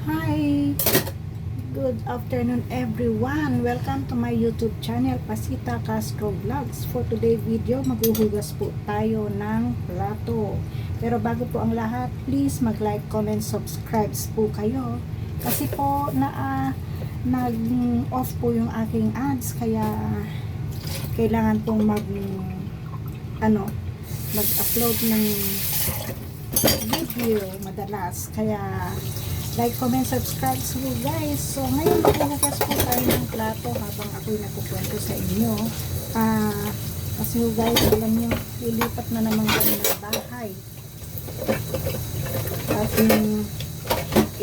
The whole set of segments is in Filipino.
Hi! Good afternoon everyone! Welcome to my YouTube channel, Pasita Castro Vlogs. For today video, maghuhugas po tayo ng plato. Pero bago po ang lahat, please mag-like, comment, subscribe po kayo. Kasi po, nag-off po yung aking ads, kaya kailangan pong mag-upload ng video madalas. Kaya like, comment, subscribe po guys. So ngayon maghuhugas po tayo ng plato habang ako'y nagkukwento sa inyo. Kasi guys, alam nyo, lilipat na naman kami ng bahay. At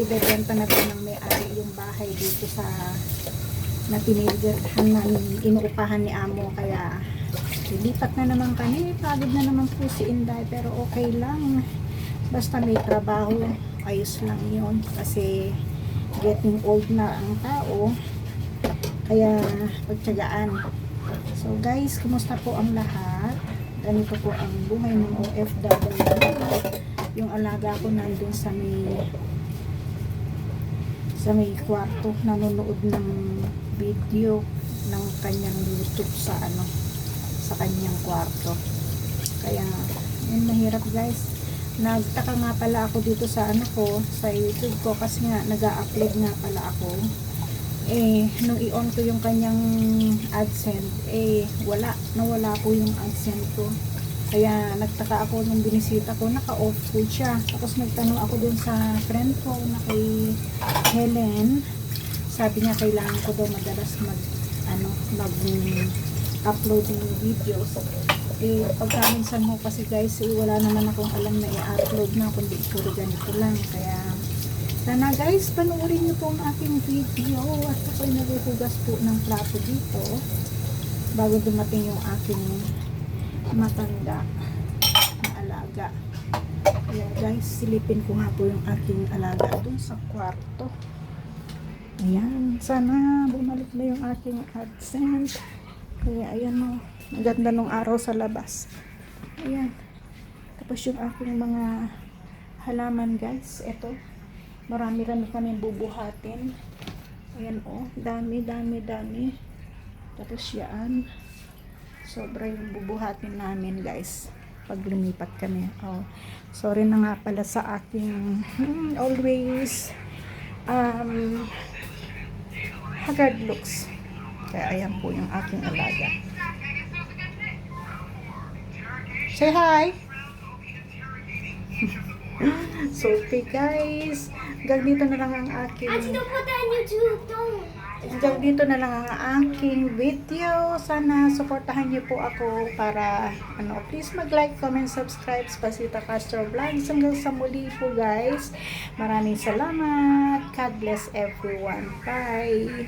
ibebenta na po ng may-ari yung bahay dito sa na tinigirhan namin, inuupahan ni Amo. Kaya lilipat na naman kami. Pagod na naman po si Inday, pero okay lang. Basta may trabaho, ayos lang yun. Kasi getting old na ang tao, kaya pagtyagaan. So guys, kumusta po ang lahat? Ganito po ang buhay ng OFW. Yung alaga ko nandun sa may kwarto, nanonood ng video ng kanyang YouTube sa kanyang kwarto. Kaya yun, mahirap guys. Nagtaka nga pala ako dito sa sa YouTube ko, kasi nga nag-a-upload nga pala ako. Nung i-on ko yung kanyang AdSense, nawala po yung AdSense ko. Kaya nagtaka ako nung binisita ko, naka-off po siya. Tapos nagtanong ako dun sa friend ko na kay Helen. Sabi niya kailangan ko daw madalas mag-upload ng videos. Pagka minsan mo kasi guys, wala naman akong alam na i-upload na, kundi puro ganito lang. Kaya sana guys, panoorin niyo po ang aking video. At ako'y naghuhugas po ng plato dito bago dumating yung aking matanda na alaga. Kaya guys, silipin ko nga po yung aking alaga dun sa kwarto. Ayan, sana bumalik na yung aking AdSense. Kaya ayan o, maganda nung araw sa labas. Ayan. Tapos yung aking mga halaman guys, eto, marami-rami kami bubuhatin. Ayan o, dami. Tapos yan, sobra yung bubuhatin namin guys pag lumipat kami. Sorry na nga pala sa aking always haggard looks. Kaya ayan po yung aking alaga. Say hi! So okay guys, hanggang dito na lang ang aking video. Sana suportahan niyo po ako para please mag-like, comment, subscribe. Pasita Castro Vlogs. Hanggang sa muli po guys. Maraming salamat. God bless everyone. Bye.